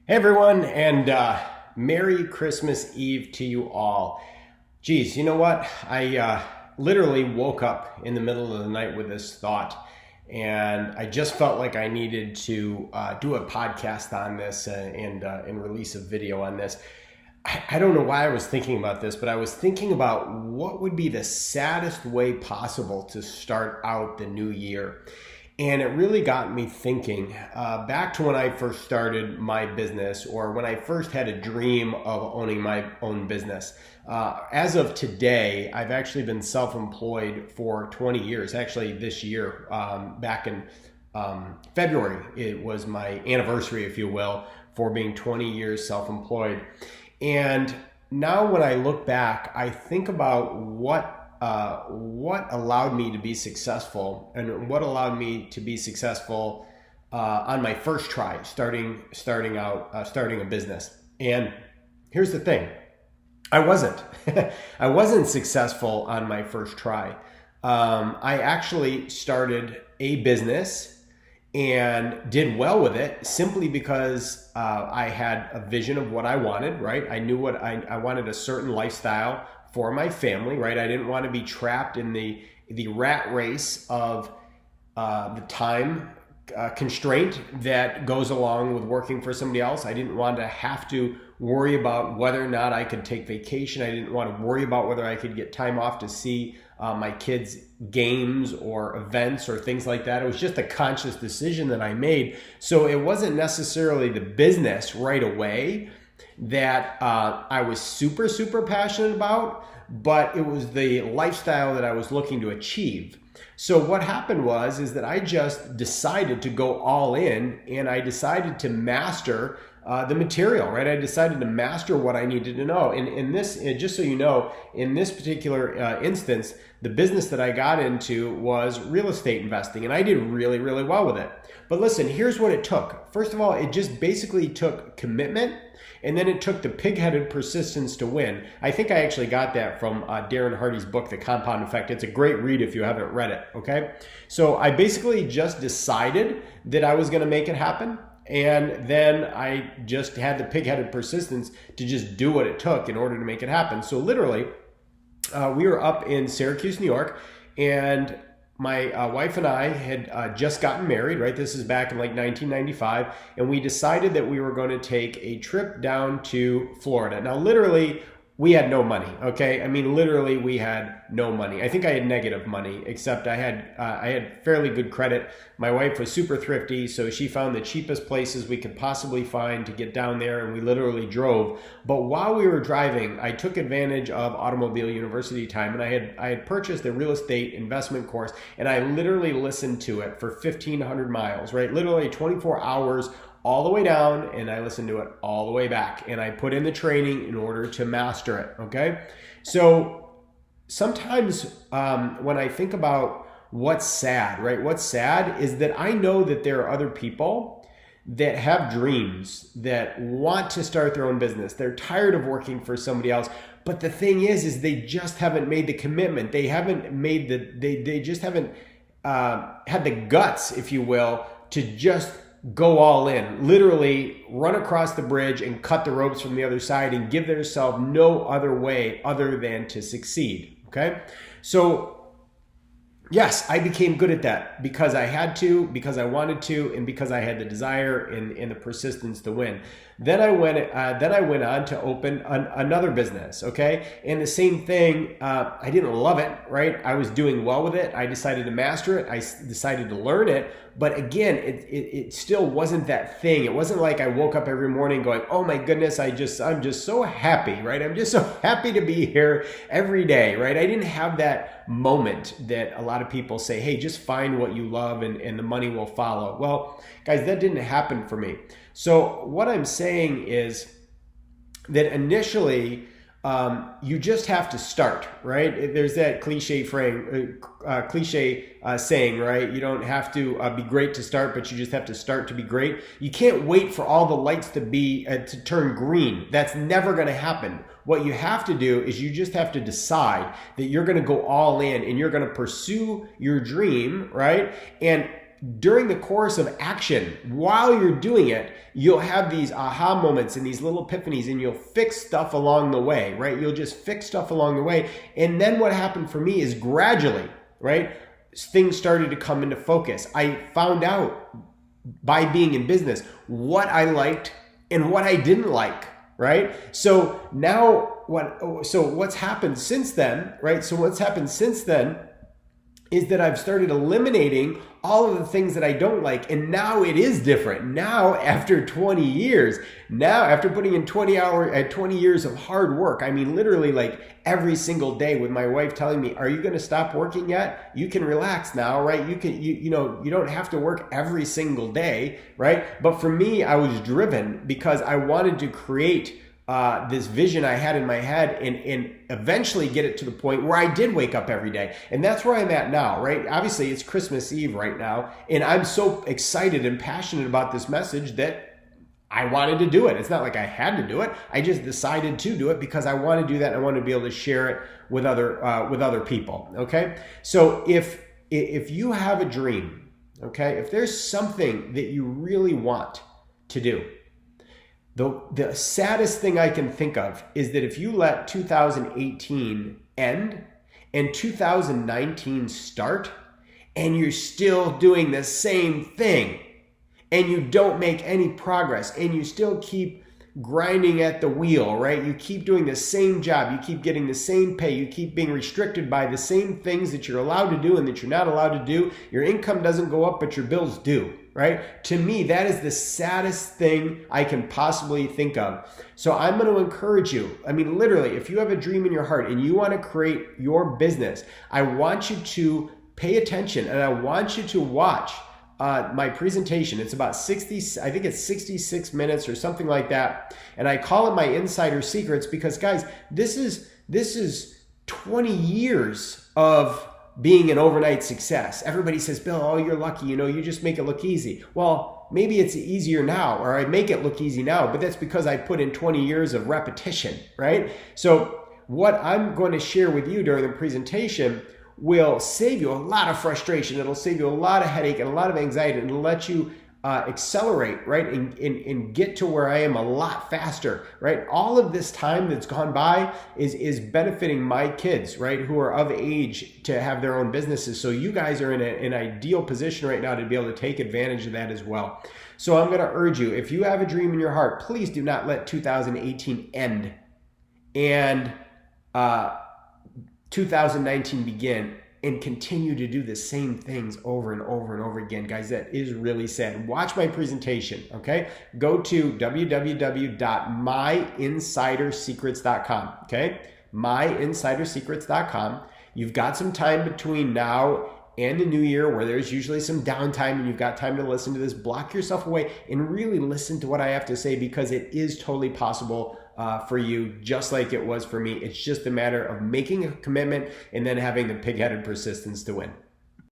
Hey everyone, and Merry Christmas Eve to you all. Geez, you know what? I literally woke up in the middle of the night with this thought, and I just felt like I needed to do a podcast on this and release a video on this. I don't know why I was thinking about this, but I was thinking about what would be the saddest way possible to start out the new year. And it really got me thinking back to when I first started my business, or when I first had a dream of owning my own business. As of today, I've actually been self-employed for 20 years. Actually, this year, back in February, it was my anniversary, if you will, for being 20 years self-employed. And now when I look back, I think about what allowed me to be successful, and what allowed me to be successful on my first try, starting a business. And here's the thing: I wasn't. I wasn't successful on my first try. I actually started a business and did well with it simply because I had a vision of what I wanted, right? I knew what I wanted: a certain lifestyle for my family, right? I didn't want to be trapped in the rat race of the time constraint that goes along with working for somebody else. I didn't want to have to worry about whether or not I could take vacation. I didn't want to worry about whether I could get time off to see my kids' games or events or things like that. It was just a conscious decision that I made. So it wasn't necessarily the business right away that I was super passionate about, but it was the lifestyle that I was looking to achieve. So what happened is that I just decided to go all in, and I decided to master the material, right? I decided to master what I needed to know. And in this, just so you know, in this particular instance, the business that I got into was real estate investing, and I did really well with it. But listen, here's what it took. First of all, it just basically took commitment, and then it took the pig-headed persistence to win. I think I actually got that from Darren Hardy's book, The Compound Effect. It's a great read if you haven't read it, okay? So I basically just decided that I was gonna make it happen, and then I just had the pig-headed persistence to just do what it took in order to make it happen. So literally, we were up in Syracuse, New York, and my wife and I had just gotten married, right? This is back in like 1995. And we decided that we were going to take a trip down to Florida. Now, literally, we had no money, okay? I mean, literally, we had no money. I think I had negative money, except I had fairly good credit. My wife was super thrifty, so she found the cheapest places we could possibly find to get down there, and we literally drove. But while we were driving, I took advantage of Automobile University time, and I had purchased a real estate investment course, and I literally listened to it for 1,500 miles, right? Literally 24 hours all the way down, and I listened to it all the way back, and I put in the training in order to master it, okay? So sometimes when I think about what's sad, right? What's sad is that I know that there are other people that have dreams, that want to start their own business. They're tired of working for somebody else. But the thing is they just haven't made the commitment. They haven't made they just haven't had the guts, if you will, to just go all in, literally run across the bridge and cut the ropes from the other side and give themselves no other way other than to succeed, okay? So yes, I became good at that because I had to, because I wanted to, and because I had the desire and the persistence to win. Then I went on to open another business, okay? And the same thing, I didn't love it, right? I was doing well with it. I decided to master it. I decided to learn it. But again, it still wasn't that thing. It wasn't like I woke up every morning going, oh my goodness, I'm just so happy, right? I'm just so happy to be here every day, right? I didn't have that moment that a lot of people say, hey, just find what you love and the money will follow. Well, guys, that didn't happen for me. So what I'm saying is that initially, you just have to start, right? There's that cliche saying, right? You don't have to be great to start, but you just have to start to be great. You can't wait for all the lights to turn green. That's never going to happen. What you have to do is you just have to decide that you're going to go all in and you're going to pursue your dream, right? And during the course of action, while you're doing it, you'll have these aha moments and these little epiphanies, and you'll fix stuff along the way, right? You'll just fix stuff along the way. And then what happened for me is gradually, right, things started to come into focus. I found out by being in business what I liked and what I didn't like, right? So now what's happened since then, right? So what's happened since then is that I've started eliminating all of the things that I don't like. And now it is different. Now, after 20 years, now after putting in 20 years of hard work, I mean, literally like every single day with my wife telling me, are you going to stop working yet? You can relax now, right? You don't have to work every single day, right? But for me, I was driven because I wanted to create this vision I had in my head and eventually get it to the point where I did wake up every day. And that's where I'm at now, right? Obviously, it's Christmas Eve right now, and I'm so excited and passionate about this message that I wanted to do it. It's not like I had to do it. I just decided to do it because I want to do that. And I want to be able to share it with other people, okay? So if you have a dream, okay, if there's something that you really want to do, the saddest thing I can think of is that if you let 2018 end and 2019 start and you're still doing the same thing and you don't make any progress and you still keep grinding at the wheel, right? You keep doing the same job, you keep getting the same pay, you keep being restricted by the same things that you're allowed to do and that you're not allowed to do. Your income doesn't go up, but your bills do, right? To me, that is the saddest thing I can possibly think of. So I'm going to encourage you. I mean, literally, if you have a dream in your heart and you want to create your business, I want you to pay attention and I want you to watch my presentation. It's about 66 minutes or something like that. And I call it my insider secrets because, guys, this is 20 years of being an overnight success. Everybody says, Bill, oh, you're lucky. You just make it look easy. Well, maybe it's easier now, or I make it look easy now, but that's because I put in 20 years of repetition, right? So what I'm going to share with you during the presentation will save you a lot of frustration. It'll save you a lot of headache and a lot of anxiety, and it'll let you accelerate, right? And get to where I am a lot faster, right? All of this time that's gone by is benefiting my kids, right? Who are of age to have their own businesses. So you guys are in an ideal position right now to be able to take advantage of that as well. So I'm going to urge you, if you have a dream in your heart, please do not let 2018 end and 2019 begin and continue to do the same things over and over and over again. Guys, that is really sad. Watch my presentation, okay? Go to www.myinsidersecrets.com, okay? myinsidersecrets.com. You've got some time between now and the new year where there's usually some downtime and you've got time to listen to this. Block yourself away and really listen to what I have to say because it is totally possible for you, just like it was for me. It's just a matter of making a commitment and then having the pig-headed persistence to win.